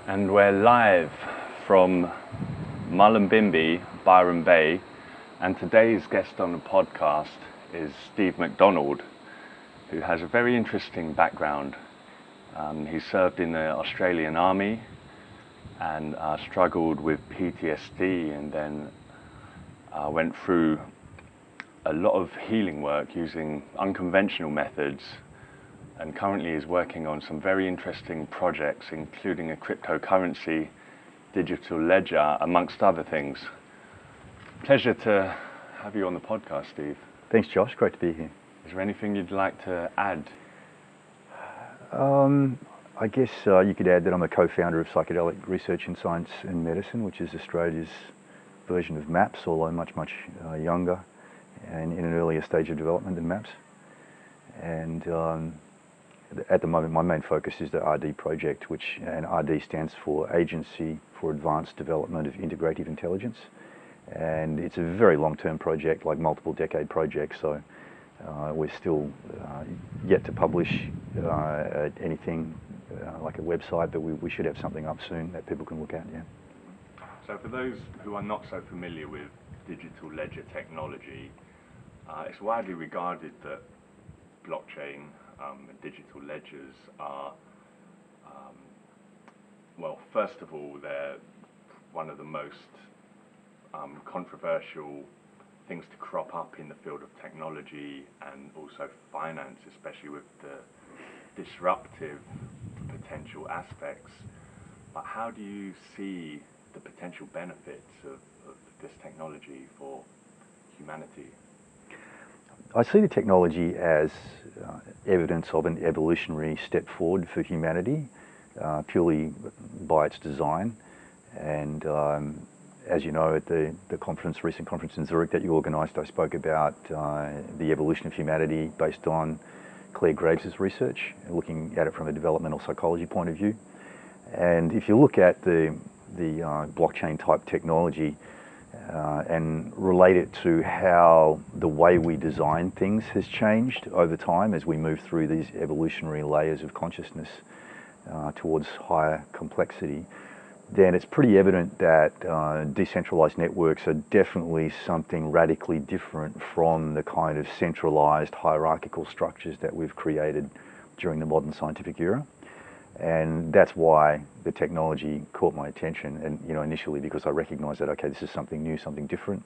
And we're live from Mullumbimby, Byron Bay, and today's guest on the podcast is Steve McDonald, who has a very interesting background. He served in the Australian Army and struggled with PTSD, and then went through a lot of healing work using unconventional methods, and currently is working on some very interesting projects, including a cryptocurrency, digital ledger, amongst other things. Pleasure to have you on the podcast, Steve. Thanks, Josh. Great to be here. Is there anything you'd like to add? I guess you could add that I'm a co-founder of Psychedelic Research in Science and Medicine, which is Australia's version of MAPS, although much younger and in an earlier stage of development than MAPS. And at the moment, my main focus is the AADII project, and AADII stands for Agency for Advanced Development of Integrative Intelligence. And it's a very long-term project, like multiple decade project, so we're still yet to publish anything like a website, but we should have something up soon that people can look at, yeah. So for those who are not so familiar with digital ledger technology, it's widely regarded that blockchain and digital ledgers are, well, first of all, they're one of the most controversial things to crop up in the field of technology and also finance, especially with the disruptive potential aspects. But how do you see the potential benefits of this technology for humanity? I see the technology as evidence of an evolutionary step forward for humanity, purely by its design. And as you know, at the recent conference in Zurich that you organised, I spoke about the evolution of humanity based on Clare research, looking at it from a developmental psychology point of view. And if you look at the blockchain type technology and relate it to how the way we design things has changed over time as we move through these evolutionary layers of consciousness towards higher complexity, then it's pretty evident that decentralized networks are definitely something radically different from the kind of centralized hierarchical structures that we've created during the modern scientific era. And that's why the technology caught my attention, and initially because I recognized that, okay, this is something new, something different,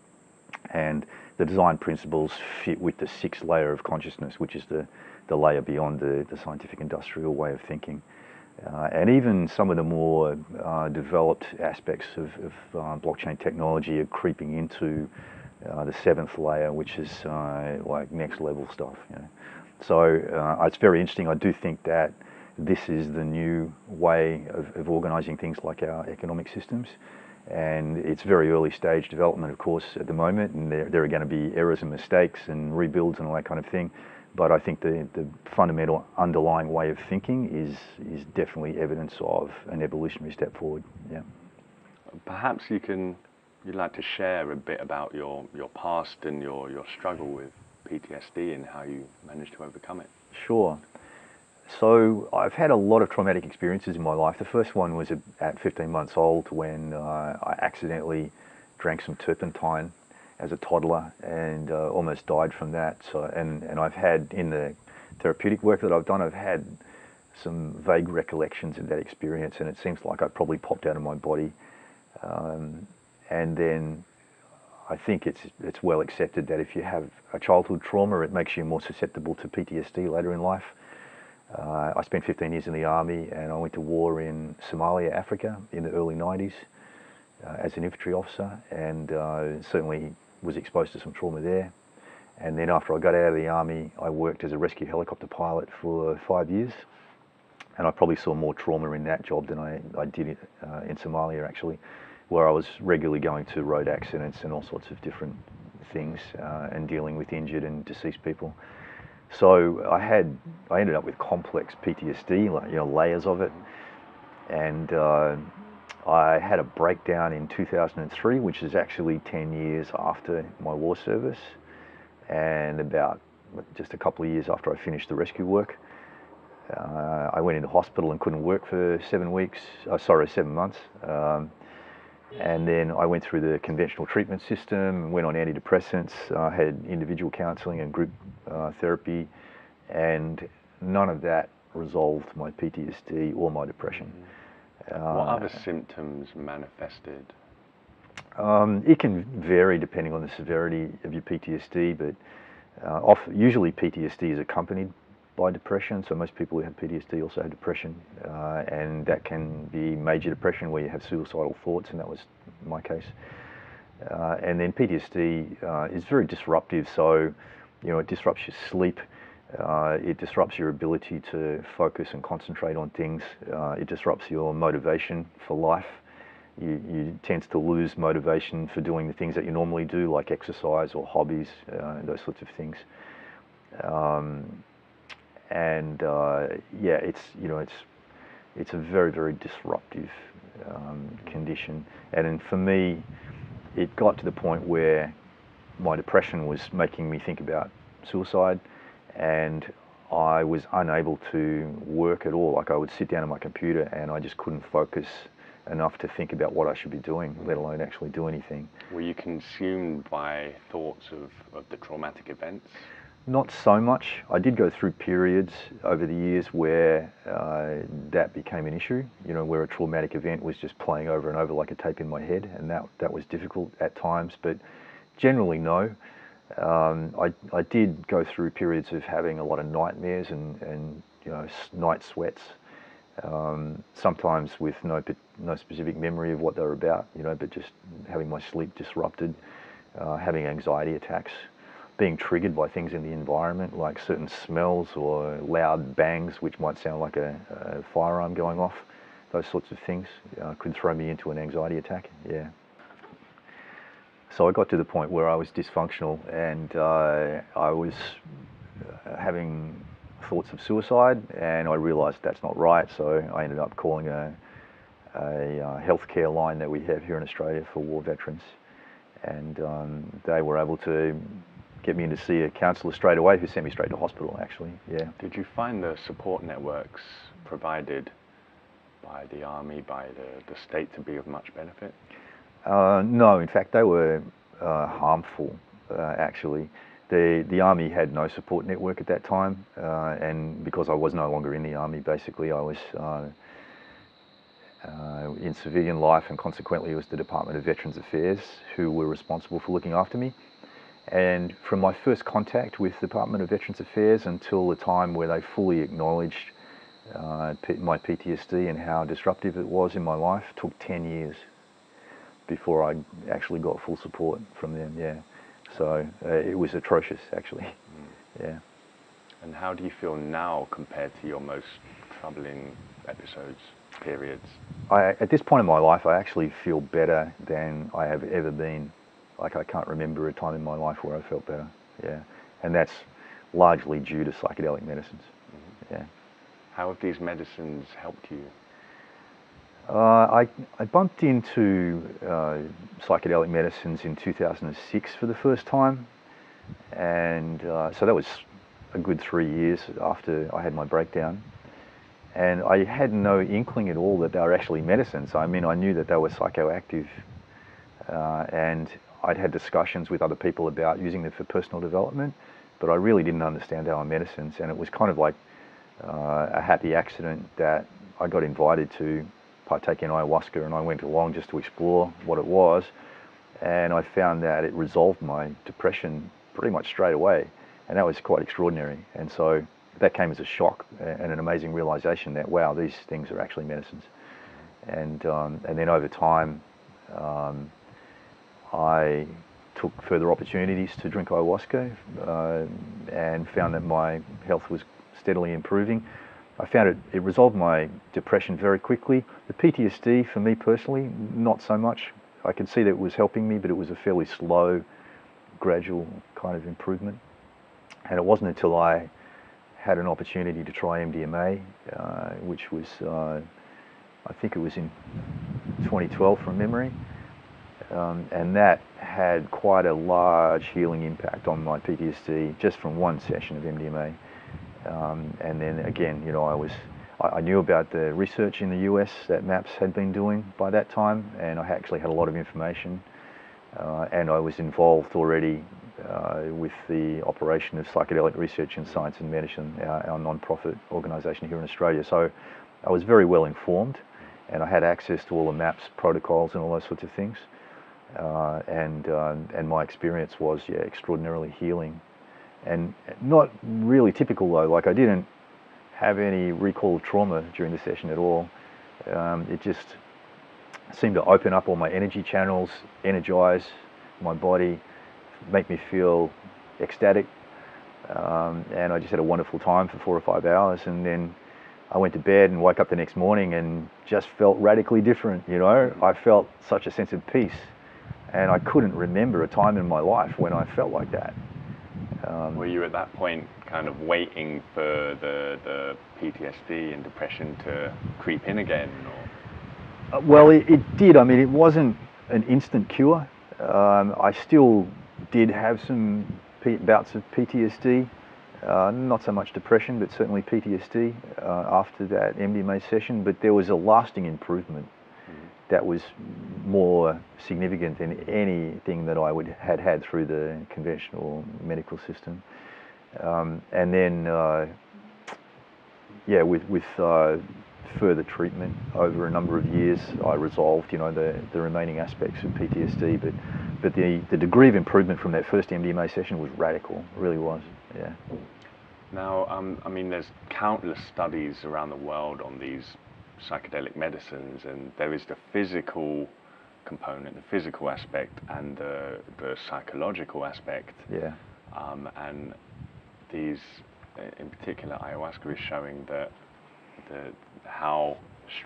and the design principles fit with the sixth layer of consciousness, which is the layer beyond the scientific industrial way of thinking. And even some of the more developed aspects of blockchain technology are creeping into the seventh layer, which is like next level stuff. So it's very interesting. I do think that this is the new way of organising things like our economic systems, and it's very early stage development, of course, at the moment, and there are going to be errors and mistakes and rebuilds and all that kind of thing. But I think the fundamental underlying way of thinking is definitely evidence of an evolutionary step forward. Yeah. Perhaps you'd like to share a bit about your past and your struggle with PTSD and how you managed to overcome it. Sure. So I've had a lot of traumatic experiences in my life. The first one was at 15 months old when I accidentally drank some turpentine as a toddler and almost died from that. So, and I've had, in the therapeutic work that I've done, I've had some vague recollections of that experience, and it seems like I probably popped out of my body. And then I think it's well accepted that if you have a childhood trauma, it makes you more susceptible to PTSD later in life. I spent 15 years in the army, and I went to war in Somalia, Africa, in the early 90s as an infantry officer, and certainly was exposed to some trauma there. And then after I got out of the army, I worked as a rescue helicopter pilot for 5 years, and I probably saw more trauma in that job than I did in Somalia, actually, where I was regularly going to road accidents and all sorts of different things and dealing with injured and deceased people. So I ended up with complex PTSD, layers of it, and I had a breakdown in 2003, which is actually 10 years after my war service, and about just a couple of years after I finished the rescue work. I went into hospital and couldn't work for 7 months. And then I went through the conventional treatment system, went on antidepressants, had individual counselling and group therapy, and none of that resolved my PTSD or my depression. What other symptoms manifested? It can vary depending on the severity of your PTSD, but usually PTSD is accompanied by depression. So most people who have PTSD also have depression, and that can be major depression where you have suicidal thoughts, and that was my case. And then PTSD is very disruptive, so it disrupts your sleep, it disrupts your ability to focus and concentrate on things, it disrupts your motivation for life. You tend to lose motivation for doing the things that you normally do, like exercise or hobbies, those sorts of things. Yeah, it's a very, very disruptive condition. And then for me, it got to the point where my depression was making me think about suicide, and I was unable to work at all. Like, I would sit down at my computer and I just couldn't focus enough to think about what I should be doing, let alone actually do anything. Were you consumed by thoughts of the traumatic events? Not so much. I did go through periods over the years where that became an issue, where a traumatic event was just playing over and over like a tape in my head, and that was difficult at times, but generally no. I did go through periods of having a lot of nightmares and night sweats, sometimes with no specific memory of what they were about, but just having my sleep disrupted, having anxiety attacks, being triggered by things in the environment, like certain smells or loud bangs, which might sound like a firearm going off. Those sorts of things could throw me into an anxiety attack, yeah. So I got to the point where I was dysfunctional, and I was having thoughts of suicide, and I realised that's not right, so I ended up calling a healthcare line that we have here in Australia for war veterans, and they were able to get me in to see a counsellor straight away, who sent me straight to hospital, actually, yeah. Did you find the support networks provided by the Army, by the state, to be of much benefit? No, in fact, they were harmful, actually. The Army had no support network at that time, and because I was no longer in the Army, basically, I was in civilian life, and consequently it was the Department of Veterans Affairs who were responsible for looking after me. And from my first contact with the Department of Veterans Affairs until the time where they fully acknowledged my PTSD and how disruptive it was in my life, took 10 years before I actually got full support from them, yeah. So it was atrocious, actually, yeah. And how do you feel now compared to your most troubling episodes, periods? At this point in my life, I actually feel better than I have ever been. Like, I can't remember a time in my life where I felt better, yeah. And that's largely due to psychedelic medicines, yeah. How have these medicines helped you? I bumped into psychedelic medicines in 2006 for the first time, and so that was a good 3 years after I had my breakdown. And I had no inkling at all that they were actually medicines. I mean, I knew that they were psychoactive, and I'd had discussions with other people about using them for personal development, but I really didn't understand they were medicines. And it was kind of like a happy accident that I got invited to partake in ayahuasca, and I went along just to explore what it was, and I found that it resolved my depression pretty much straight away, and that was quite extraordinary. And so that came as a shock and an amazing realization that, wow, these things are actually medicines. And then over time, I took further opportunities to drink ayahuasca and found that my health was steadily improving. I found it resolved my depression very quickly. The PTSD, for me personally, not so much. I could see that it was helping me, but it was a fairly slow, gradual kind of improvement. And it wasn't until I had an opportunity to try MDMA, which was, I think it was in 2012 from memory, and that had quite a large healing impact on my PTSD just from one session of MDMA. And then again, I knew about the research in the US that MAPS had been doing by that time, and I actually had a lot of information. And I was involved already with the operation of Psychedelic Research in Science and Medicine, our non-profit organisation here in Australia. So I was very well informed, and I had access to all the MAPS protocols and all those sorts of things. And my experience was, extraordinarily healing. And not really typical though, like I didn't have any recall of trauma during the session at all. It just seemed to open up all my energy channels, energize my body, make me feel ecstatic. And I just had a wonderful time for 4 or 5 hours, and then I went to bed and woke up the next morning and just felt radically different, I felt such a sense of peace, and I couldn't remember a time in my life when I felt like that. Were you at that point kind of waiting for the PTSD and depression to creep in again? Or? Well, it did. I mean, it wasn't an instant cure. I still did have some bouts of PTSD, not so much depression, but certainly PTSD after that MDMA session, but there was a lasting improvement that was more significant than anything that I had had through the conventional medical system. And then, with further treatment over a number of years, I resolved, the remaining aspects of PTSD. But the degree of improvement from that first MDMA session was radical. It really was. Yeah. Now, I mean, there's countless studies around the world on these psychedelic medicines, and there is the physical component, the physical aspect, and the psychological aspect. Yeah. And these, in particular, ayahuasca is showing that how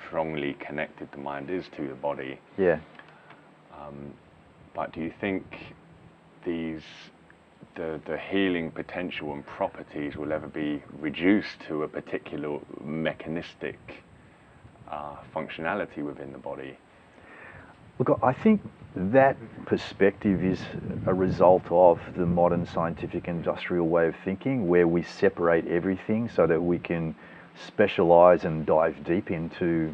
strongly connected the mind is to the body. Yeah. But do you think the healing potential and properties will ever be reduced to a particular mechanistic functionality within the body? Look, I think that perspective is a result of the modern scientific industrial way of thinking, where we separate everything so that we can specialize and dive deep into,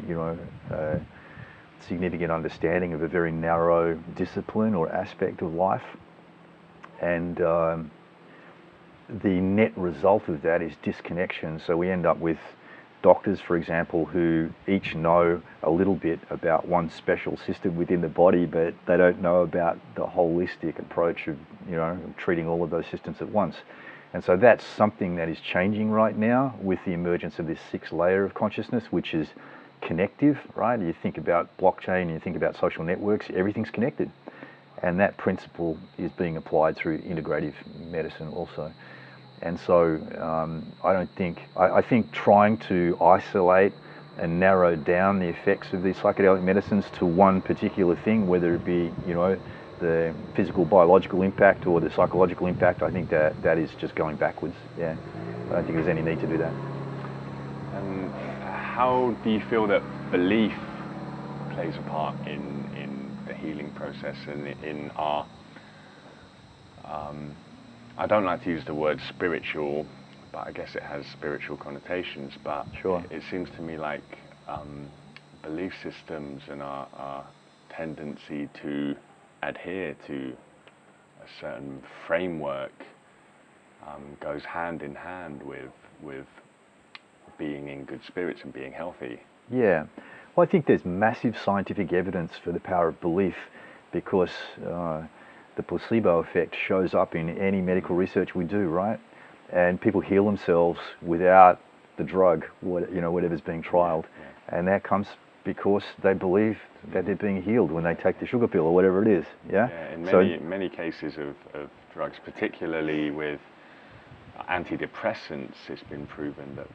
significant understanding of a very narrow discipline or aspect of life. And the net result of that is disconnection. So we end up with doctors, for example, who each know a little bit about one special system within the body, but they don't know about the holistic approach of, treating all of those systems at once. And so that's something that is changing right now with the emergence of this 6th layer of consciousness, which is connective, right? You think about blockchain, you think about social networks, everything's connected. And that principle is being applied through integrative medicine also. And so I think trying to isolate and narrow down the effects of these psychedelic medicines to one particular thing, whether it be, the physical biological impact or the psychological impact, I think that is just going backwards. Yeah, I don't think there's any need to do that. And how do you feel that belief plays a part in the healing process and in our I don't like to use the word spiritual, but I guess it has spiritual connotations, but sure. It seems to me like belief systems and our tendency to adhere to a certain framework goes hand in hand with being in good spirits and being healthy. Yeah. Well, I think there's massive scientific evidence for the power of belief, because the placebo effect shows up in any medical research we do, right? And people heal themselves without the drug, whatever's being trialed. Yeah. And that comes because they believe that they're being healed when they take the sugar pill or whatever it is. Yeah. In many cases of drugs, particularly with antidepressants, it's been proven that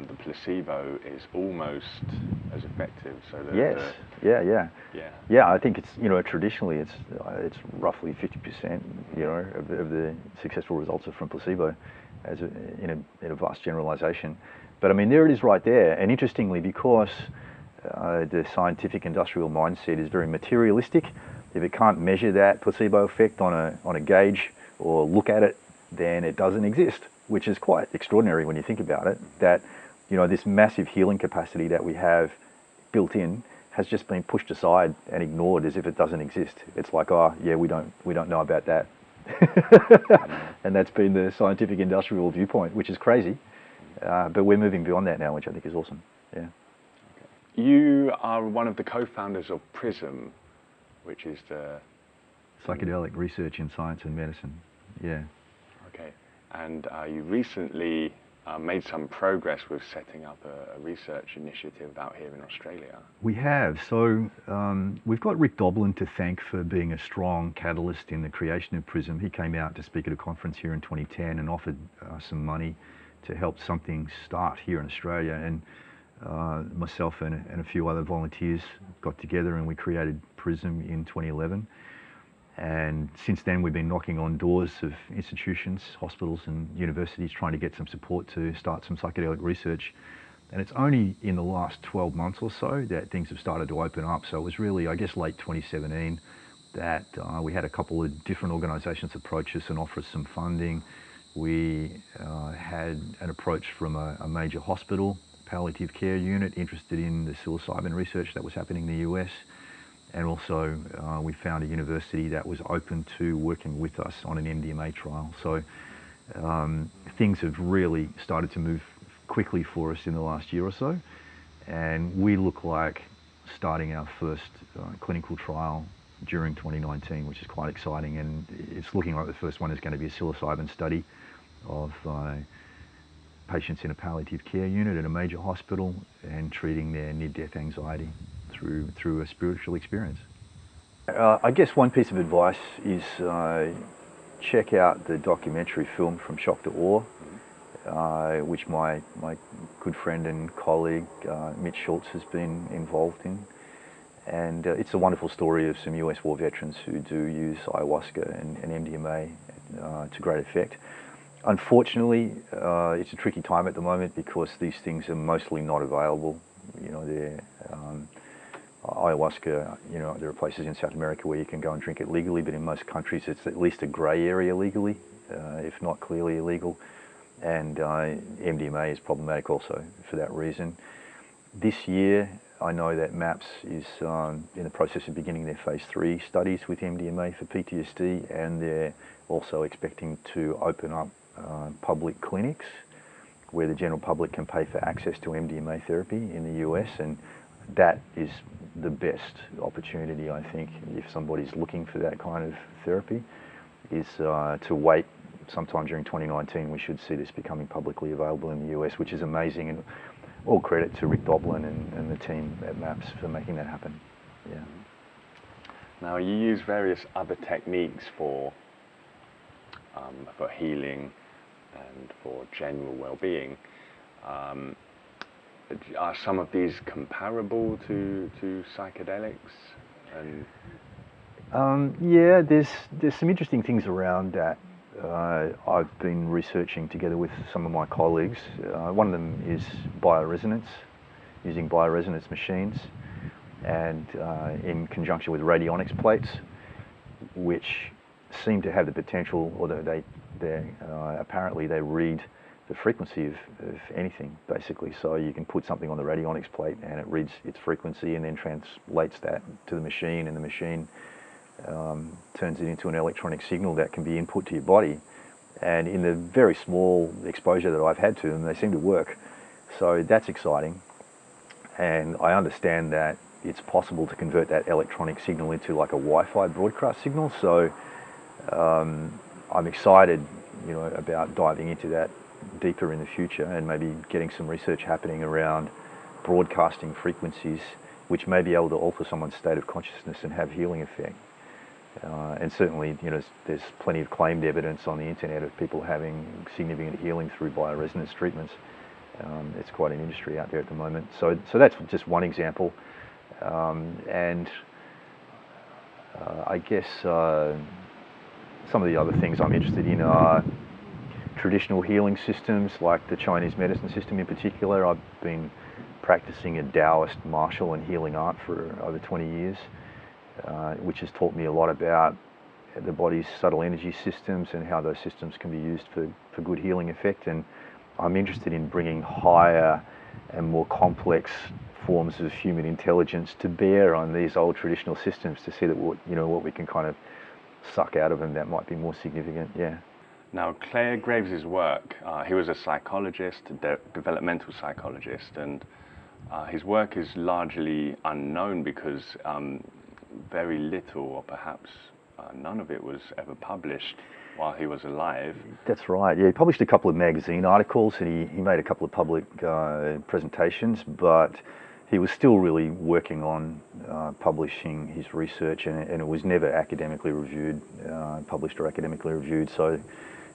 the placebo is almost as effective. So I think it's traditionally it's roughly 50% of the successful results are from placebo, in a vast generalization. But I mean, there it is right there. And interestingly, because the scientific industrial mindset is very materialistic, if it can't measure that placebo effect on a gauge or look at it, then it doesn't exist. which is quite extraordinary when you think about it, that, you know, this massive healing capacity that we have built in has just been pushed aside and ignored as if it doesn't exist. It's like, oh yeah, we don't know about that. And that's been the scientific industrial viewpoint, which is crazy. But we're moving beyond that now, which I think is awesome. Yeah. You are one of the co-founders of PRISM, which is the Psychedelic Research in Science and Medicine. Yeah. Okay. And you recently made some progress with setting up a research initiative out here in Australia. We have. So we've got Rick Doblin to thank for being a strong catalyst in the creation of PRISM. He came out to speak at a conference here in 2010 and offered some money to help something start here in Australia. And myself and a few other volunteers got together and we created PRISM in 2011. And since then we've been knocking on doors of institutions, hospitals and universities trying to get some support to start some psychedelic research. And it's only in the last 12 months or so that things have started to open up. So it was really, I guess, late 2017 that we had a couple of different organisations approach us and offer us some funding. We had an approach from a major hospital, palliative care unit, interested in the psilocybin research that was happening in the US. And also we found a university that was open to working with us on an MDMA trial. So things have really started to move quickly for us in the last year or so. And we look like starting our first clinical trial during 2019, which is quite exciting. And it's looking like the first one is going to be a psilocybin study of patients in a palliative care unit at a major hospital and treating their near-death anxiety through a spiritual experience. I guess one piece of advice is check out the documentary film From Shock to Awe, which my good friend and colleague Mitch Schultz has been involved in. And it's a wonderful story of some US war veterans who do use ayahuasca and MDMA to great effect. Unfortunately, it's a tricky time at the moment because these things are mostly not available. You know, they're ayahuasca, you know, there are places in South America where you can go and drink it legally, but in most countries it's at least a grey area legally, if not clearly illegal. And MDMA is problematic also for that reason. This year, I know that MAPS is in the process of beginning their phase 3 studies with MDMA for PTSD, and they're also expecting to open up public clinics where the general public can pay for access to MDMA therapy in the US, and that is the best opportunity, I think, if somebody's looking for that kind of therapy, is to wait sometime during 2019. We should see this becoming publicly available in the US, which is amazing, and all credit to Rick Doblin and the team at MAPS for making that happen. Yeah. Now you use various other techniques for healing and for general well-being. Are some of these comparable to psychedelics? And yeah, there's some interesting things around that. I've been researching together with some of my colleagues. One of them is bioresonance, using bioresonance machines, and in conjunction with radionics plates, which seem to have the potential, although apparently they read the frequency of anything, basically. So you can put something on the radionics plate and it reads its frequency and then translates that to the machine, and the machine turns it into an electronic signal that can be input to your body. And in the very small exposure that I've had to them, they seem to work. So that's exciting. And I understand that it's possible to convert that electronic signal into like a Wi-Fi broadcast signal. So I'm excited, you know, about diving into that deeper in the future and maybe getting some research happening around broadcasting frequencies which may be able to alter someone's state of consciousness and have healing effect. And certainly, you know, there's plenty of claimed evidence on the internet of people having significant healing through bioresonance treatments. It's quite an industry out there at the moment. So that's just one example. And I guess some of the other things I'm interested in are traditional healing systems, like the Chinese medicine system in particular. I've been practicing a Taoist martial and healing art for over 20 years, which has taught me a lot about the body's subtle energy systems and how those systems can be used for good healing effect. And I'm interested in bringing higher and more complex forms of human intelligence to bear on these old traditional systems to see that what we can kind of suck out of them that might be more significant. Yeah. Now, Clare Graves' work, he was a psychologist, a developmental psychologist, and his work is largely unknown because very little, or perhaps none of it, was ever published while he was alive. That's right. Yeah, he published a couple of magazine articles and he made a couple of public presentations, but he was still really working on publishing his research, and it was never academically reviewed, published or academically reviewed. So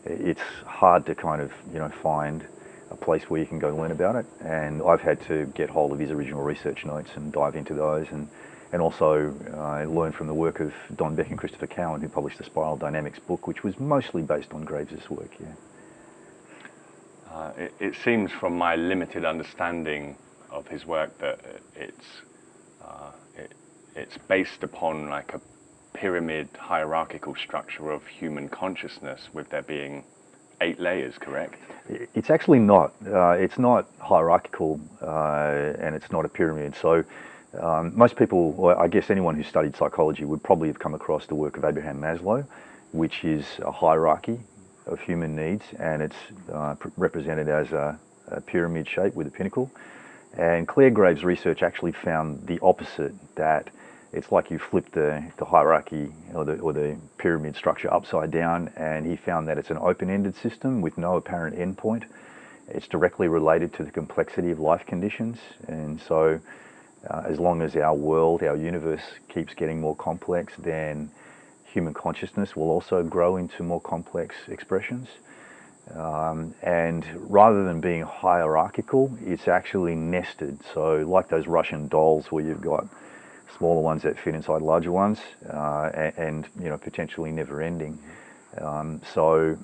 it's hard to kind of find a place where you can go learn about it. And I've had to get hold of his original research notes and dive into those, and also learn from the work of Don Beck and Christopher Cowan, who published the Spiral Dynamics book, which was mostly based on Graves' work. Yeah. It seems from my limited understanding of his work that it's based upon like a pyramid hierarchical structure of human consciousness, with there being 8 layers, correct? It's actually not. It's not hierarchical, and it's not a pyramid. So most people, or I guess anyone who studied psychology, would probably have come across the work of Abraham Maslow, which is a hierarchy of human needs, and it's represented as a pyramid shape with a pinnacle. And Clare Graves' research actually found the opposite, that it's like you flip the hierarchy or the pyramid structure upside down, and he found that it's an open-ended system with no apparent endpoint. It's directly related to the complexity of life conditions, and so as long as our world, our universe keeps getting more complex, then human consciousness will also grow into more complex expressions. And rather than being hierarchical, it's actually nested. So like those Russian dolls where you've got smaller ones that fit inside larger ones, and potentially never ending. So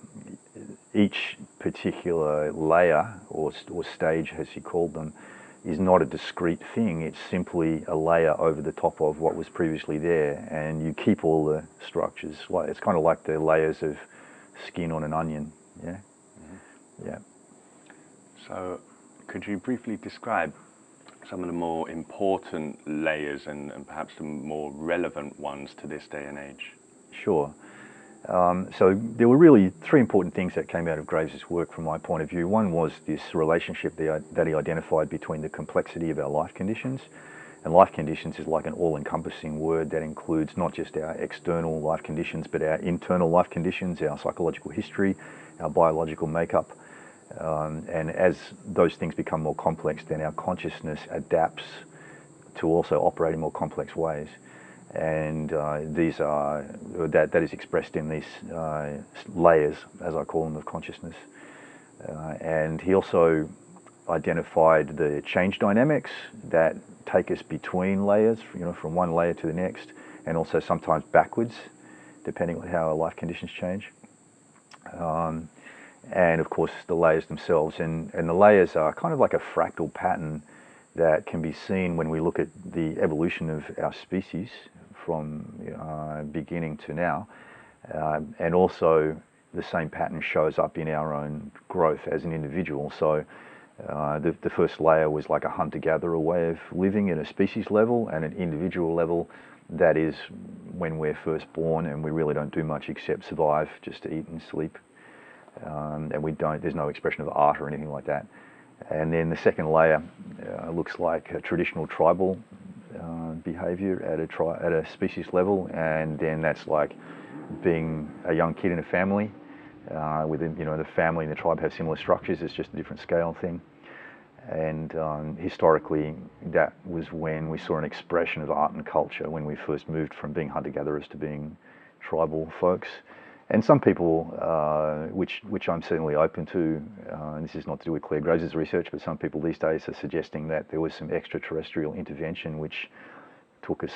each particular layer or stage, as he called them, is not a discrete thing. It's simply a layer over the top of what was previously there, and you keep all the structures. It's kind of like the layers of skin on an onion. Yeah. Mm-hmm. Yeah. So could you briefly describe some of the more important layers and perhaps the more relevant ones to this day and age? Sure. So there were really 3 important things that came out of Graves' work from my point of view. One was this relationship that he identified between the complexity of our life conditions. And life conditions is like an all-encompassing word that includes not just our external life conditions, but our internal life conditions, our psychological history, our biological makeup. And as those things become more complex, then our consciousness adapts to also operate in more complex ways. And that is expressed in these layers, as I call them, of consciousness. And he also identified the change dynamics that take us between layers, from one layer to the next, and also sometimes backwards, depending on how our life conditions change. And of course, the layers themselves. And the layers are kind of like a fractal pattern that can be seen when we look at the evolution of our species from beginning to now. And also the same pattern shows up in our own growth as an individual. So the first layer was like a hunter-gatherer way of living at a species level, and an individual level, that is when we're first born and we really don't do much except survive, just to eat and sleep. And there's no expression of art or anything like that. And then the second layer looks like a traditional tribal behavior at a species level, and then that's like being a young kid in a family. Within the family and the tribe have similar structures. It's just a different scale thing. And historically, that was when we saw an expression of art and culture, when we first moved from being hunter-gatherers to being tribal folks. And some people, which I'm certainly open to, and this is not to do with Clare Graves' research, but some people these days are suggesting that there was some extraterrestrial intervention which took us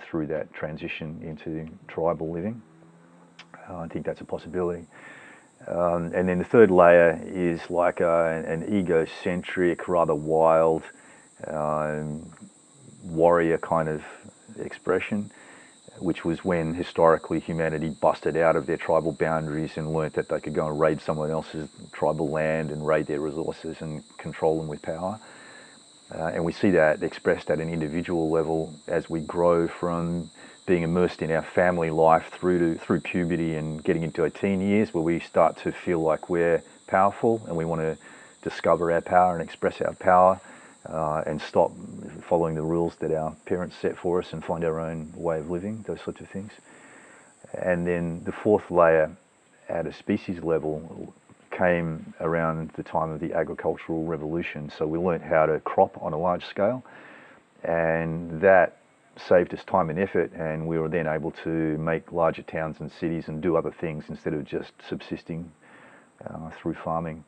through that transition into tribal living. I think that's a possibility. And then the third layer is like an egocentric, rather wild warrior kind of expression, which was when historically humanity busted out of their tribal boundaries and learnt that they could go and raid someone else's tribal land and raid their resources and control them with power. And we see that expressed at an individual level as we grow from being immersed in our family life through puberty and getting into our teen years, where we start to feel like we're powerful and we want to discover our power and express our power, and stop following the rules that our parents set for us and find our own way of living, those sorts of things. And then the fourth layer at a species level came around the time of the agricultural revolution. So we learnt how to crop on a large scale, and that saved us time and effort, and we were then able to make larger towns and cities and do other things instead of just subsisting through farming.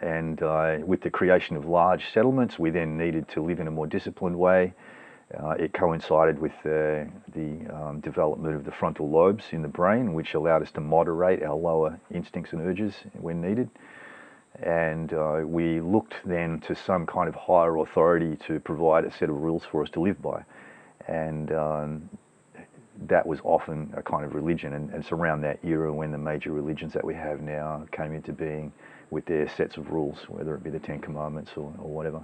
And with the creation of large settlements, we then needed to live in a more disciplined way. It coincided with the development of the frontal lobes in the brain, which allowed us to moderate our lower instincts and urges when needed. And we looked then to some kind of higher authority to provide a set of rules for us to live by. And that was often a kind of religion. And it's around that era when the major religions that we have now came into being with their sets of rules, whether it be the Ten Commandments or whatever.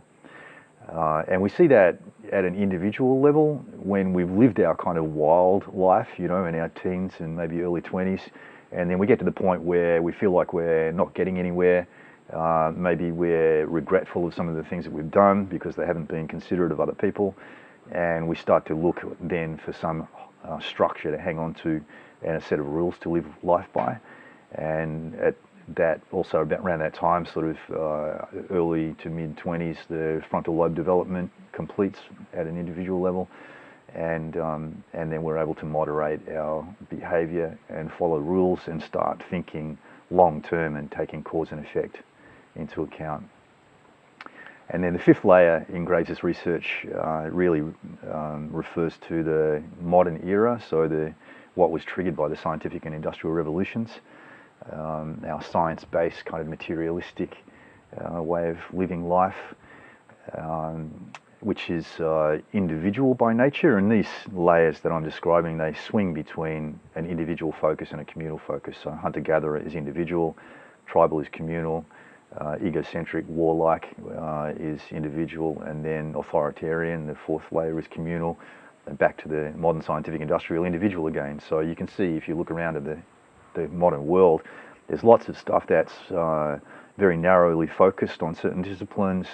And we see that at an individual level when we've lived our kind of wild life, you know, in our teens and maybe early 20s, and then we get to the point where we feel like we're not getting anywhere. Maybe we're regretful of some of the things that we've done because they haven't been considerate of other people, and we start to look then for some structure to hang on to and a set of rules to live life by. And at that also around that time, sort of early to mid 20s, the frontal lobe development completes at an individual level, and then we're able to moderate our behaviour and follow rules and start thinking long term and taking cause and effect into account. And then the fifth layer in Graves' research really refers to the modern era, so what was triggered by the scientific and industrial revolutions. Our science-based kind of materialistic way of living life, which is individual by nature. And these layers that I'm describing, they swing between an individual focus and a communal focus. So hunter-gatherer is individual, tribal is communal, egocentric, warlike is individual, and then authoritarian, the fourth layer, is communal, and back to the modern scientific industrial individual again. So you can see, if you look around at the modern world, there's lots of stuff that's very narrowly focused on certain disciplines,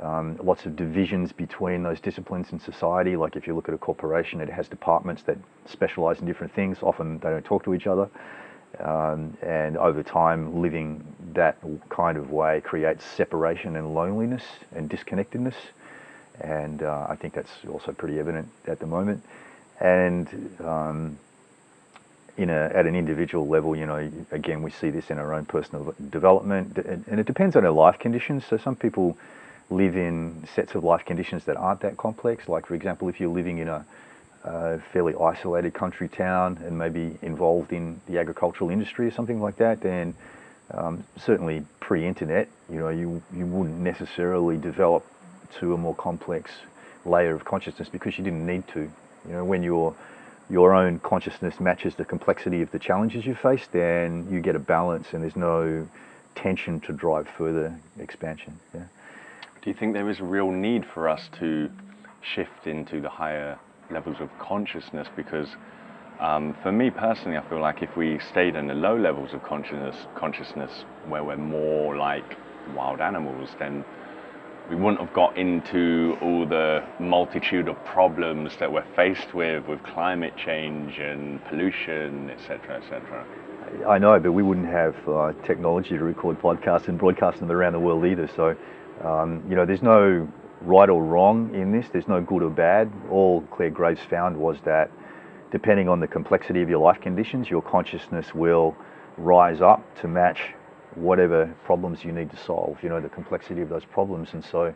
lots of divisions between those disciplines in society. Like if you look at a corporation, it has departments that specialize in different things. Often they don't talk to each other. And over time, living that kind of way creates separation and loneliness and disconnectedness. And I think that's also pretty evident at the moment. And at an individual level, you know, again, we see this in our own personal development, and it depends on our life conditions. So some people live in sets of life conditions that aren't that complex. Like, for example, if you're living in a fairly isolated country town and maybe involved in the agricultural industry or something like that, then certainly pre-internet, you know, you wouldn't necessarily develop to a more complex layer of consciousness because you didn't need to. You know, when your own consciousness matches the complexity of the challenges you face, then you get a balance and there's no tension to drive further expansion. Yeah. Do you think there is a real need for us to shift into the higher levels of consciousness? Because for me personally, I feel like if we stayed in the low levels of consciousness where we're more like wild animals, then we wouldn't have got into all the multitude of problems that we're faced with climate change and pollution, etc., etc. I know, but we wouldn't have technology to record podcasts and broadcast them around the world either. So, you know, there's no right or wrong in this. There's no good or bad. All Clare Graves found was that depending on the complexity of your life conditions, your consciousness will rise up to match whatever problems you need to solve, you know, the complexity of those problems. And so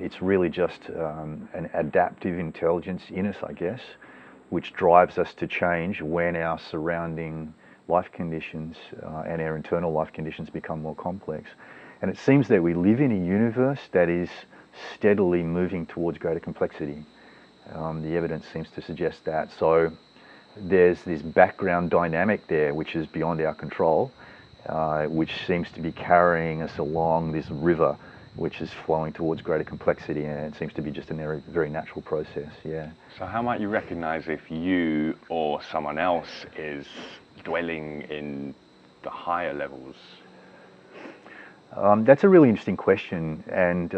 it's really just an adaptive intelligence in us, I guess, which drives us to change when our surrounding life conditions and our internal life conditions become more complex. And it seems that we live in a universe that is steadily moving towards greater complexity. The evidence seems to suggest that. So there's this background dynamic there which is beyond our control, which seems to be carrying us along this river which is flowing towards greater complexity, and it seems to be just a very natural process, yeah. So how might you recognize if you or someone else is dwelling in the higher levels? That's a really interesting question, and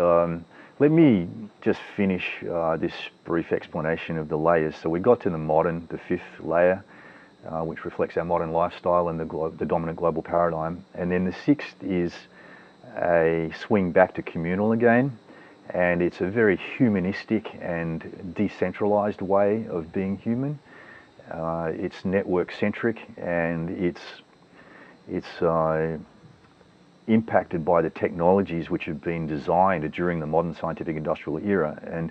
let me just finish this brief explanation of the layers. So we got to the fifth layer, which reflects our modern lifestyle and the dominant global paradigm. And then the sixth is a swing back to communal again, and it's a very humanistic and decentralized way of being human. It's network-centric, and it's impacted by the technologies which have been designed during the modern scientific industrial era. And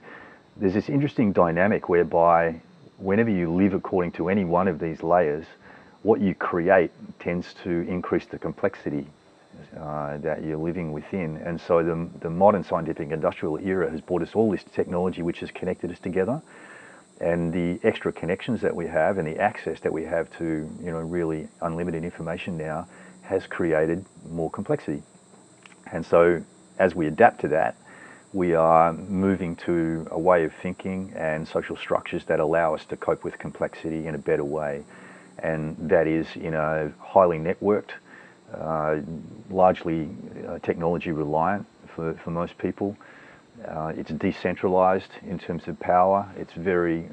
there's this interesting dynamic whereby whenever you live according to any one of these layers, what you create tends to increase the complexity that you're living within. And so the modern scientific industrial era has brought us all this technology which has connected us together, and the extra connections that we have and the access that we have to, you know, really unlimited information now has created more complexity. And so as we adapt to that, we are moving to a way of thinking and social structures that allow us to cope with complexity in a better way. And that is in a highly networked, largely technology reliant for most people. It's decentralized in terms of power. It's very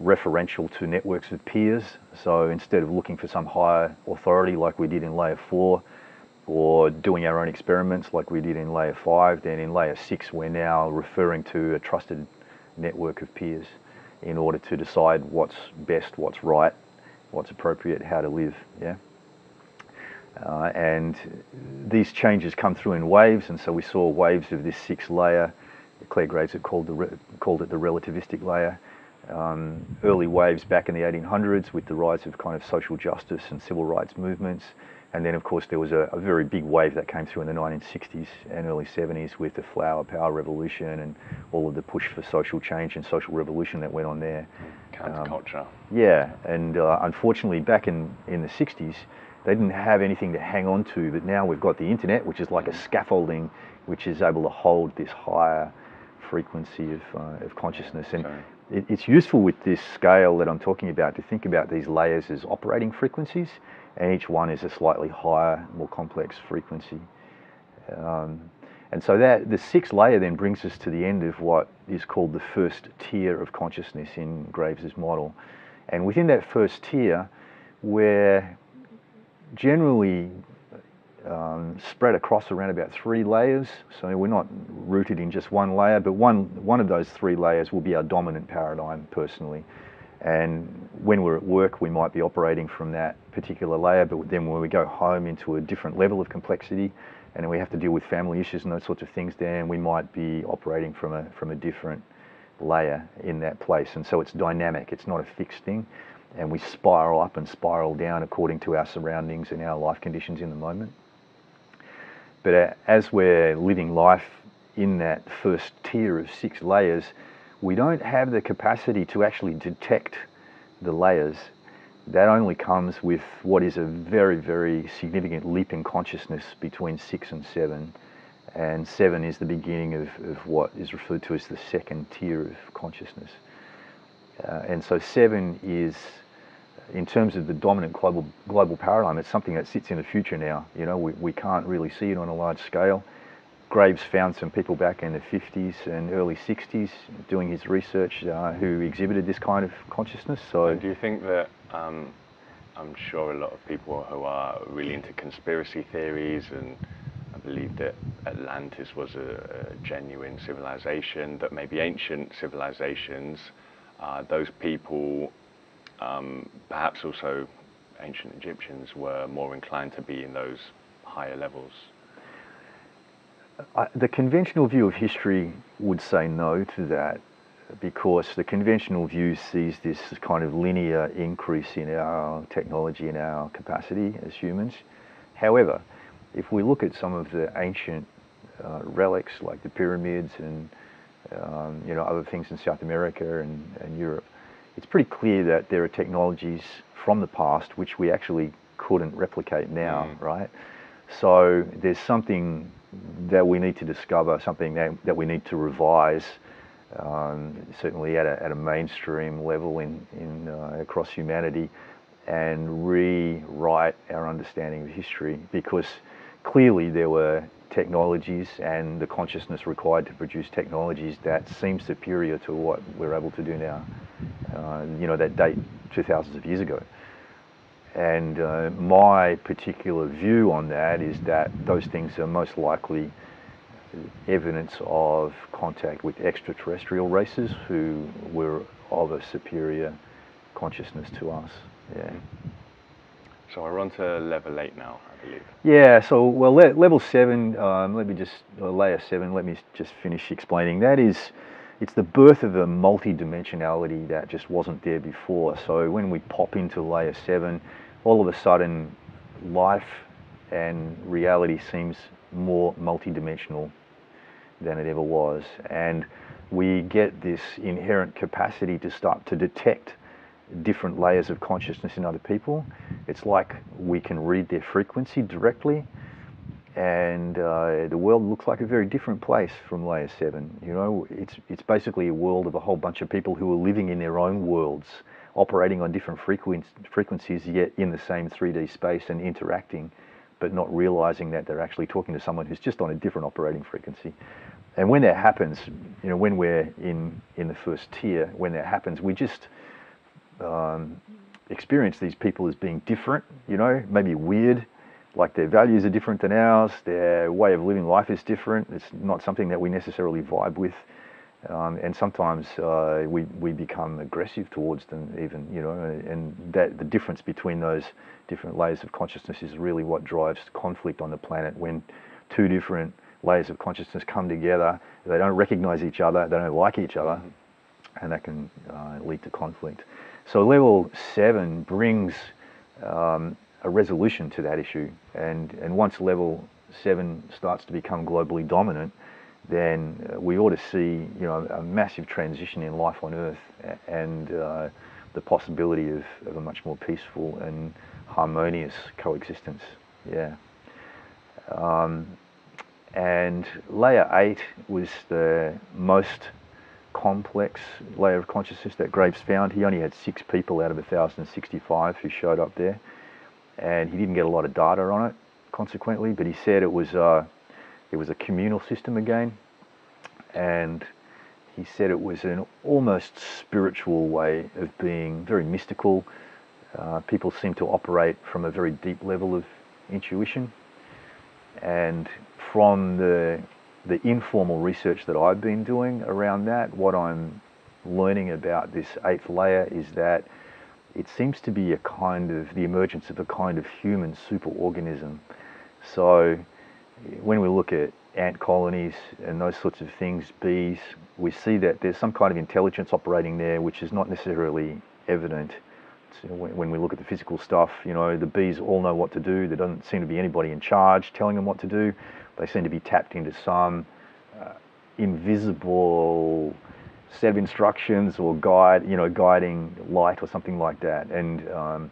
referential to networks of peers. So instead of looking for some higher authority like we did in layer 4, or doing our own experiments like we did in layer 5, then in layer 6 we're now referring to a trusted network of peers in order to decide what's best, what's right, what's appropriate, how to live. Yeah. And these changes come through in waves, and so we saw waves of this 6th layer. Clare Graves had called it the relativistic layer. Early waves back in the 1800s with the rise of kind of social justice and civil rights movements. And then, of course, there was a very big wave that came through in the 1960s and early 70s with the flower power revolution and all of the push for social change and social revolution that went on there. Counterculture. Yeah, and unfortunately back in the 60s, they didn't have anything to hang on to, but now we've got the internet, which is like a scaffolding, which is able to hold this higher frequency of consciousness. And it's useful with this scale that I'm talking about to think about these layers as operating frequencies, and each one is a slightly higher, more complex frequency. And so that the 6th layer then brings us to the end of what is called the first tier of consciousness in Graves's model. And within that first tier, we're generally spread across around about 3 layers. So we're not rooted in just one layer, but one of those 3 layers will be our dominant paradigm personally. And when we're at work, we might be operating from that particular layer, but then when we go home into a different level of complexity, and then we have to deal with family issues and those sorts of things, then we might be operating from a different layer in that place. And so it's dynamic, it's not a fixed thing, and we spiral up and spiral down according to our surroundings and our life conditions in the moment. But as we're living life in that first tier of 6 layers, we don't have the capacity to actually detect the layers. That only comes with what is a very, very significant leap in consciousness between 6 and 7. And 7 is the beginning of what is referred to as the second tier of consciousness. And so 7 is, in terms of the dominant global paradigm, it's something that sits in the future now. You know, we can't really see it on a large scale. Graves found some people back in the 50s and early 60s doing his research who exhibited this kind of consciousness. So, do you think that, I'm sure a lot of people who are really into conspiracy theories, and I believe that Atlantis was a genuine civilization, that maybe ancient civilizations, those people, perhaps also ancient Egyptians, were more inclined to be in those higher levels? The conventional view of history would say no to that, because the conventional view sees this kind of linear increase in our technology and our capacity as humans. However, if we look at some of the ancient relics like the pyramids and you know, other things in South America and Europe. It's pretty clear that there are technologies from the past which we actually couldn't replicate now, right? So there's something that we need to discover, something that we need to revise, certainly at a mainstream level across humanity, and rewrite our understanding of history, because clearly there were technologies and the consciousness required to produce technologies that seem superior to what we're able to do now. You know, that date 2000s of years ago. And my particular view on that is that those things are most likely evidence of contact with extraterrestrial races who were of a superior consciousness to us. Yeah. So we're on to level 8 now, I believe. Yeah, so, well, level 7, let me just, layer 7, let me just finish explaining. That is, it's the birth of a multi-dimensionality that just wasn't there before. So when we pop into layer 7, all of a sudden life and reality seems more multi-dimensional than it ever was. And we get this inherent capacity to start to detect different layers of consciousness in other people. It's like we can read their frequency directly, and the world looks like a very different place from layer 7. You know, it's basically a world of a whole bunch of people who are living in their own worlds, operating on different frequencies, yet in the same 3D space and interacting, but not realizing that they're actually talking to someone who's just on a different operating frequency. And when that happens, you know, when we're in the first tier, when that happens, we just experience these people as being different, you know, maybe weird, like their values are different than ours, their way of living life is different, it's not something that we necessarily vibe with, and sometimes we become aggressive towards them even, you know, and that the difference between those different layers of consciousness is really what drives conflict on the planet. When two different layers of consciousness come together, they don't recognize each other, they don't like each other, and that can lead to conflict. So level 7 brings a resolution to that issue, and once level 7 starts to become globally dominant, then we ought to see, you know, a massive transition in life on Earth, and the possibility of a much more peaceful and harmonious coexistence. Yeah. And layer 8 was the most complex layer of consciousness that Graves found. He only had 6 people out of 1,065 who showed up there, and he didn't get a lot of data on it, consequently, but he said it was a communal system again, and he said it was an almost spiritual way of being, very mystical. People seem to operate from a very deep level of intuition, and from the informal research that I've been doing around that, what I'm learning about this 8th layer is that it seems to be the emergence of a kind of human superorganism. So when we look at ant colonies and those sorts of things, bees, we see that there's some kind of intelligence operating there which is not necessarily evident. So when we look at the physical stuff, you know, the bees all know what to do. There doesn't seem to be anybody in charge telling them what to do. They seem to be tapped into some invisible set of instructions or guiding light or something like that. And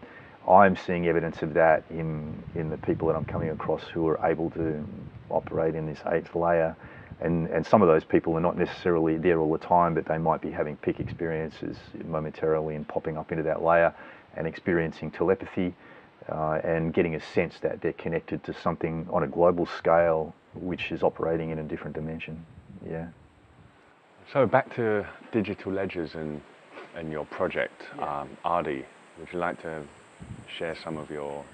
I'm seeing evidence of that in the people that I'm coming across who are able to operate in this 8th layer. And some of those people are not necessarily there all the time, but they might be having peak experiences momentarily and popping up into that layer and experiencing telepathy and getting a sense that they're connected to something on a global scale which is operating in a different dimension. Yeah. So back to digital ledgers and your project, AADII. Would you like to share some of your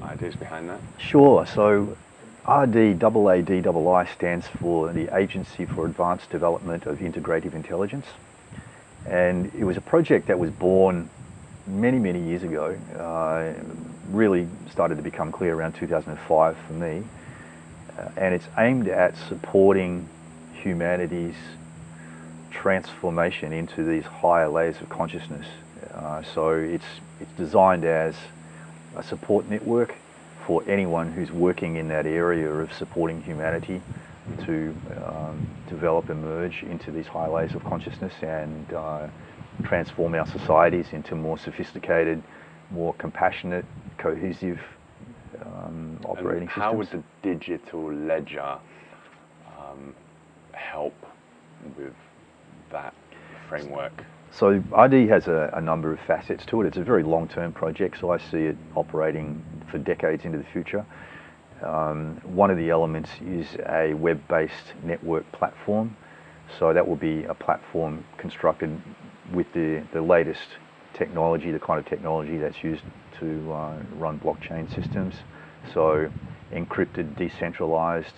ideas behind that? Sure. So AADII stands for the Agency for Advanced Development of Integrative Intelligence. And it was a project that was born many, many years ago. Really started to become clear around 2005 for me. And it's aimed at supporting humanity's transformation into these higher layers of consciousness. So it's designed as a support network for anyone who's working in that area of supporting humanity to develop and merge into these high layers of consciousness and transform our societies into more sophisticated, more compassionate, cohesive operating systems. How would the digital ledger help with that framework? So AADII has a number of facets to it. It's a very long-term project, so I see it operating for decades into the future. One of the elements is a web-based network platform. So that will be a platform constructed with the latest technology, the kind of technology that's used to run blockchain systems. So encrypted, decentralized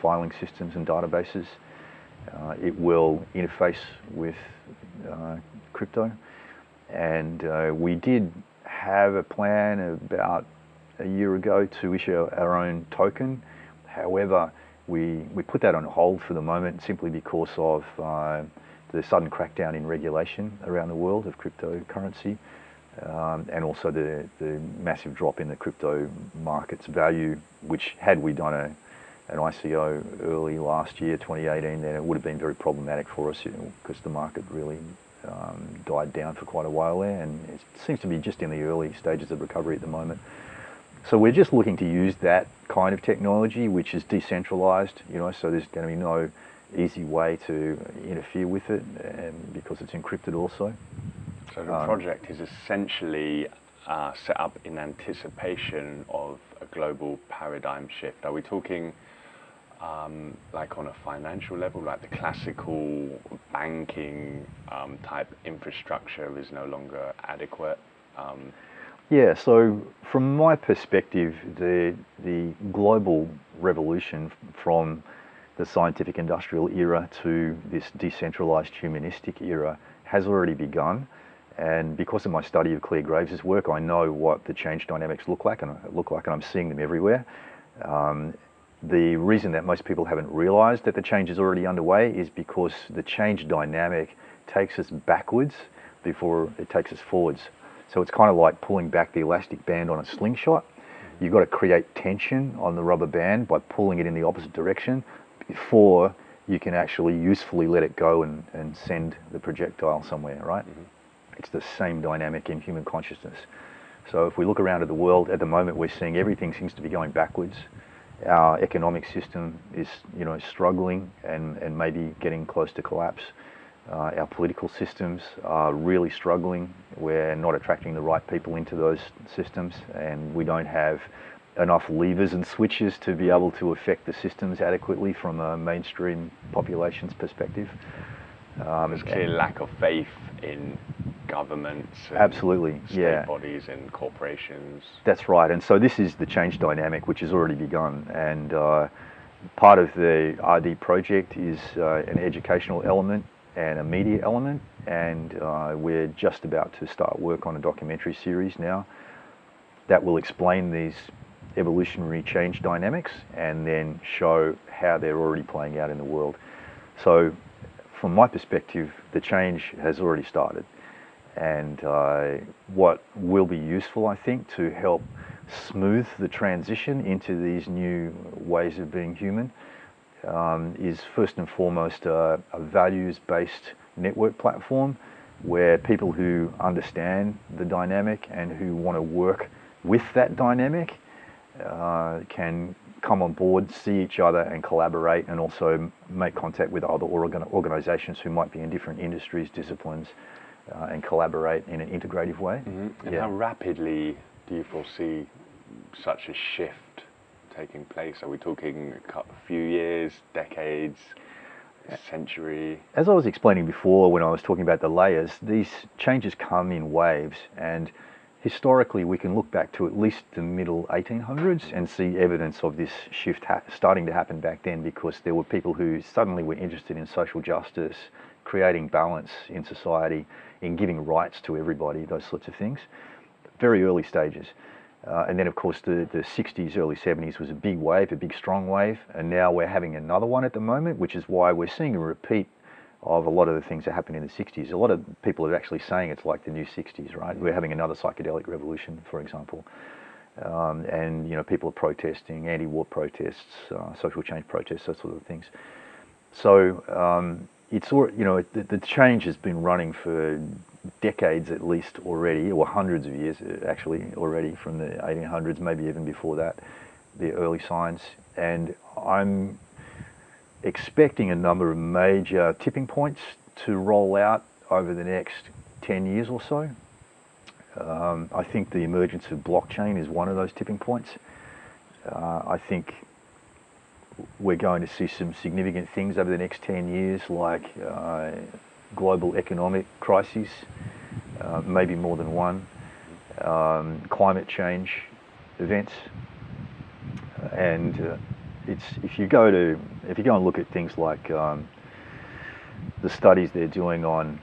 filing systems and databases. It will interface with crypto. And we did have a plan about a year ago to issue our own token. However, we put that on hold for the moment simply because of the sudden crackdown in regulation around the world of cryptocurrency, and also the massive drop in the crypto market's value, which had we done an ICO early last year, 2018, then it would have been very problematic for us because the market really died down for quite a while there, and it seems to be just in the early stages of recovery at the moment. So we're just looking to use that kind of technology, which is decentralized, so there's going to be no easy way to interfere with it, and because it's encrypted also. So the project is essentially set up in anticipation of a global paradigm shift. Are we talking like on a financial level, like the classical banking type infrastructure is no longer adequate? Yeah, so from my perspective, the global revolution from the scientific industrial era to this decentralized humanistic era has already begun. And because of my study of Clare Graves's work, I know what the change dynamics look like, and I'm seeing them everywhere. The reason that most people haven't realized that the change is already underway is because the change dynamic takes us backwards before it takes us forwards. So it's kind of like pulling back the elastic band on a slingshot. You've got to create tension on the rubber band by pulling it in the opposite direction before you can actually usefully let it go and send the projectile somewhere, right? Mm-hmm. It's the same dynamic in human consciousness. So if we look around at the world, at the moment we're seeing everything seems to be going backwards. Our economic system is, struggling and maybe getting close to collapse. Our political systems are really struggling. We're not attracting the right people into those systems, and we don't have enough levers and switches to be able to affect the systems adequately from a mainstream population's perspective. There's a clear lack of faith in governments and absolutely, state bodies and corporations. That's right, and so this is the change dynamic which has already begun, and part of the AADII project is an educational element and a media element, and we're just about to start work on a documentary series now that will explain these evolutionary change dynamics and then show how they're already playing out in the world. So from my perspective, the change has already started, and what will be useful, I think, to help smooth the transition into these new ways of being human is first and foremost a values-based network platform where people who understand the dynamic and who want to work with that dynamic can come on board, see each other and collaborate, and also make contact with other organizations who might be in different industries, disciplines, and collaborate in an integrative way. Mm-hmm. And how rapidly do you foresee such a shift taking place? Are we talking a few years, decades, a century? As I was explaining before when I was talking about the layers, these changes come in waves, and historically we can look back to at least the middle 1800s and see evidence of this shift starting to happen back then, because there were people who suddenly were interested in social justice, creating balance in society, in giving rights to everybody, those sorts of things. Very early stages. And then, of course, the 60s, early 70s was a big wave, a big strong wave, and now we're having another one at the moment, which is why we're seeing a repeat of a lot of the things that happened in the 60s. A lot of people are actually saying it's like the new 60s, right? We're having another psychedelic revolution, for example. and people are protesting, anti-war protests, social change protests, those sort of things. So it's the change has been running for decades at least already, or hundreds of years actually already, from the 1800s, maybe even before that, the early signs. And I'm expecting a number of major tipping points to roll out over the next 10 years or so. I think the emergence of blockchain is one of those tipping points. I think we're going to see some significant things over the next 10 years, like global economic crises, maybe more than one, climate change events, and if you go and look at things like the studies they're doing on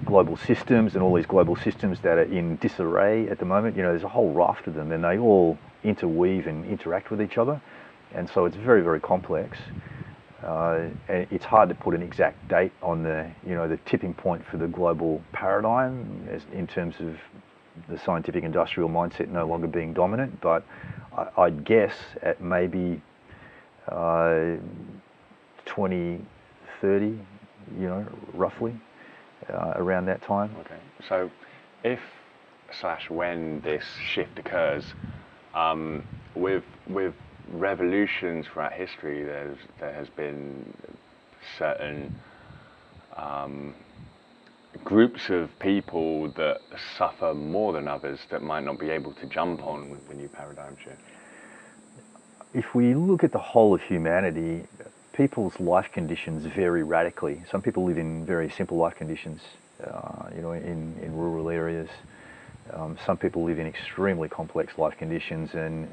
global systems and all these global systems that are in disarray at the moment, there's a whole raft of them, and they all interweave and interact with each other, and so it's very, very complex. And it's hard to put an exact date on the tipping point for the global paradigm in terms of the scientific industrial mindset no longer being dominant, but I'd guess at maybe 2030, roughly around that time. Okay, so if/when this shift occurs, with revolutions throughout history, there has been certain groups of people that suffer more than others that might not be able to jump on with the new paradigm shift. If we look at the whole of humanity, people's life conditions vary radically. Some people live in very simple life conditions, in rural areas. Some people live in extremely complex life conditions and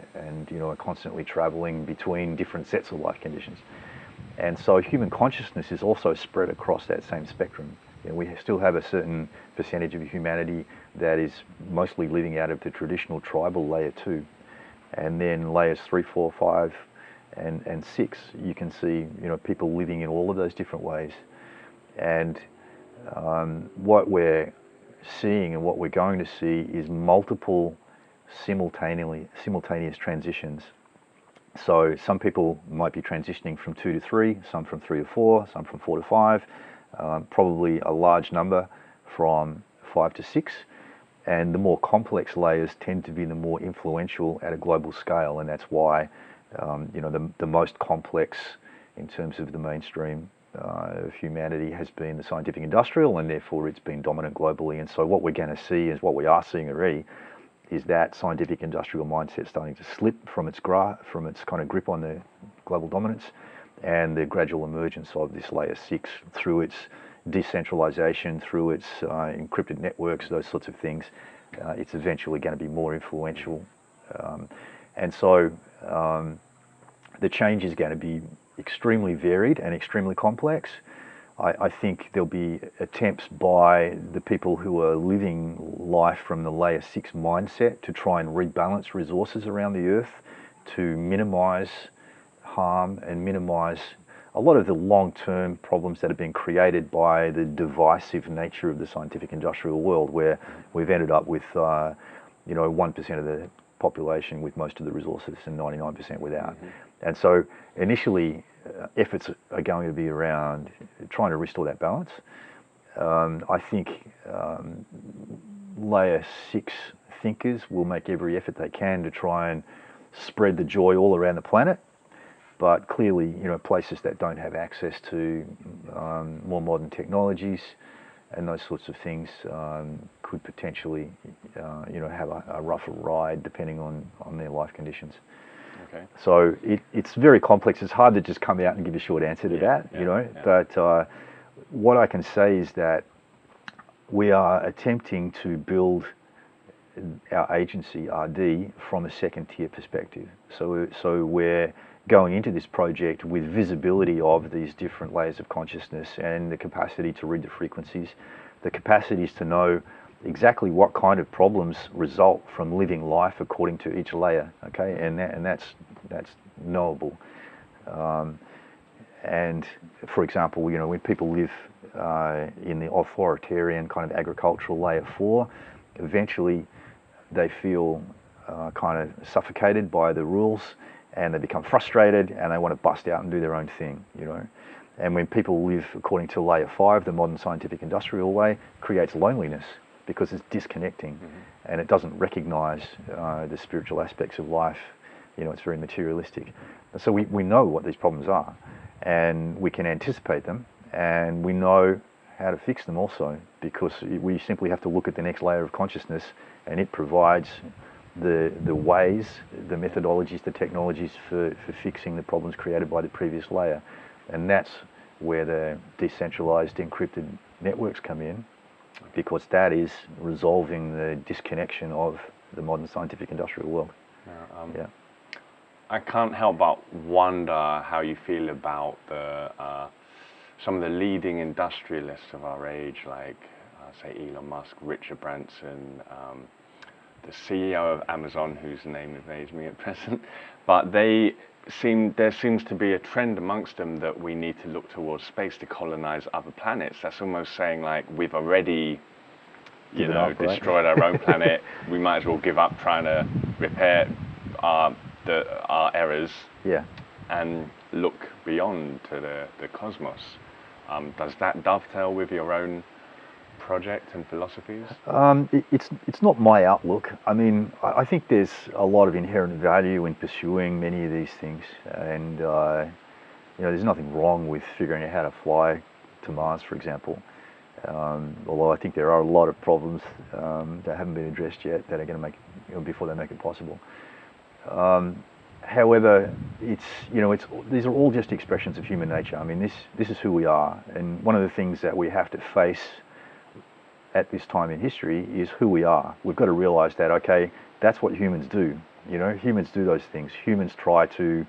are constantly traveling between different sets of life conditions. And so human consciousness is also spread across that same spectrum. We still have a certain percentage of humanity that is mostly living out of the traditional tribal layer 2. And then layers 3, 4, 5, and 6, you can see people living in all of those different ways. And what we're seeing and what we're going to see is multiple simultaneous transitions. So some people might be transitioning from 2 to 3, some from 3 to 4, some from 4 to 5, probably a large number from 5 to 6. And the more complex layers tend to be the more influential at a global scale, and that's why the most complex in terms of the mainstream of humanity has been the scientific industrial, and therefore it's been dominant globally. And so what we're going to see is what we are seeing already is that scientific industrial mindset starting to slip from its kind of grip on the global dominance, and the gradual emergence of this layer 6 through its decentralization, through its encrypted networks, those sorts of things. It's eventually going to be more influential. And so the change is going to be extremely varied and extremely complex. I think there'll be attempts by the people who are living life from the layer 6 mindset to try and rebalance resources around the earth to minimize harm and minimize a lot of the long-term problems that have been created by the divisive nature of the scientific industrial world, where we've ended up with 1% of the population with most of the resources and 99% without. Mm-hmm. And so initially efforts are going to be around trying to restore that balance. I think layer 6 thinkers will make every effort they can to try and spread the joy all around the planet. But clearly, places that don't have access to more modern technologies and those sorts of things could potentially, have a rougher ride depending on their life conditions. Okay. So it's very complex. It's hard to just come out and give a short answer to that, But what I can say is that we are attempting to build our agency, AADII, from a second-tier perspective. So we're going into this project with visibility of these different layers of consciousness and the capacity to read the frequencies, the capacities to know exactly what kind of problems result from living life according to each layer, okay? And that's knowable. And for example, when people live in the authoritarian kind of agricultural layer 4, eventually they feel kind of suffocated by the rules, and they become frustrated and they want to bust out and do their own thing, you know. And when people live according to layer 5, the modern scientific industrial way, creates loneliness because it's disconnecting and it doesn't recognize the spiritual aspects of life. You know, it's very materialistic. And so we know what these problems are, and we can anticipate them, and we know how to fix them also, because we simply have to look at the next layer of consciousness, and it provides the ways, the methodologies, the technologies for fixing the problems created by the previous layer. And that's where the decentralized encrypted networks come in, because that is resolving the disconnection of the modern scientific industrial world. Yeah. I can't help but wonder how you feel about some of the leading industrialists of our age, like say Elon Musk, Richard Branson, the CEO of Amazon, whose name evades me at present, but there seems to be a trend amongst them that we need to look towards space to colonize other planets. That's almost saying, like, we've already, you know, destroyed our own planet. We might as well give up trying to repair our errors, and look beyond to the cosmos. Does that dovetail with your own project and philosophies? It's not my outlook. I mean, I think there's a lot of inherent value in pursuing many of these things, and you know, there's nothing wrong with figuring out how to fly to Mars, for example. Although I think there are a lot of problems that haven't been addressed yet that are going to make, you know, before they make it possible. However, these are all just expressions of human nature. I mean, this is who we are, and one of the things that we have to face at this time in history is who we are. We've got to realize that, okay, that's what humans do. You know, humans do those things. Humans try to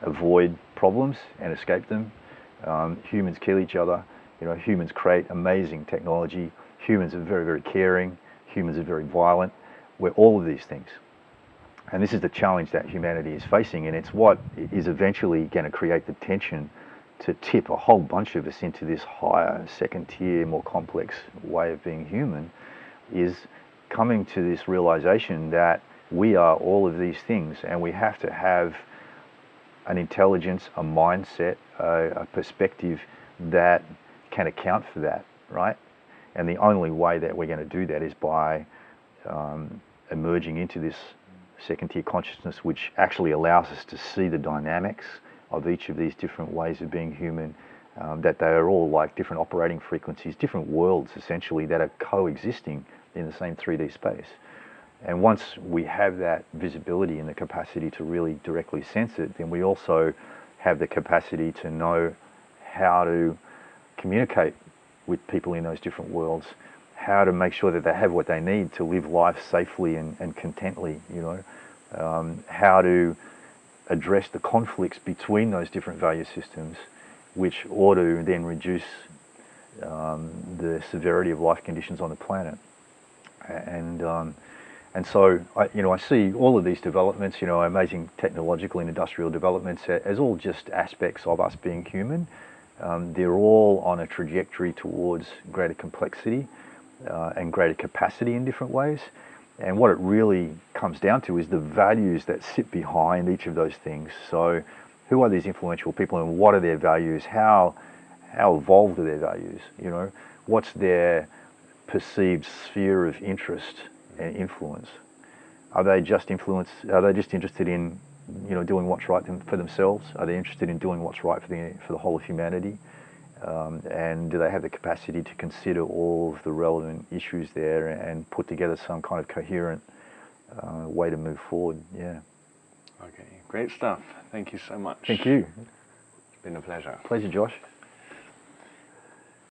avoid problems and escape them. Humans kill each other. You know, humans create amazing technology. Humans are very, very caring. Humans are very violent. We're all of these things. And this is the challenge that humanity is facing, and it's what is eventually going to create the tension to tip a whole bunch of us into this higher, second tier, more complex way of being human, is coming to this realization that we are all of these things, and we have to have an intelligence, a mindset, a perspective that can account for that, right? And the only way that we're going to do that is by emerging into this second tier consciousness, which actually allows us to see the dynamics of each of these different ways of being human, that they are all like different operating frequencies, different worlds essentially that are coexisting in the same 3D space. And once we have that visibility and the capacity to really directly sense it, then we also have the capacity to know how to communicate with people in those different worlds, how to make sure that they have what they need to live life safely and contently, you know, how to address the conflicts between those different value systems, which ought to then reduce the severity of life conditions on the planet. And so I see all of these developments, you know, amazing technological and industrial developments, as all just aspects of us being human. They're all on a trajectory towards greater complexity and greater capacity in different ways. And what it really comes down to is the values that sit behind each of those things. So who are these influential people, and what are their values? How evolved are their values? You know, what's their perceived sphere of interest and influence? Are they just interested in, you know, doing what's right for themselves? Are they interested in doing what's right for the whole of humanity? And do they have the capacity to consider all of the relevant issues there and put together some kind of coherent way to move forward? Yeah. Okay, great stuff. Thank you so much. Thank you. It's been a pleasure. Pleasure, Josh.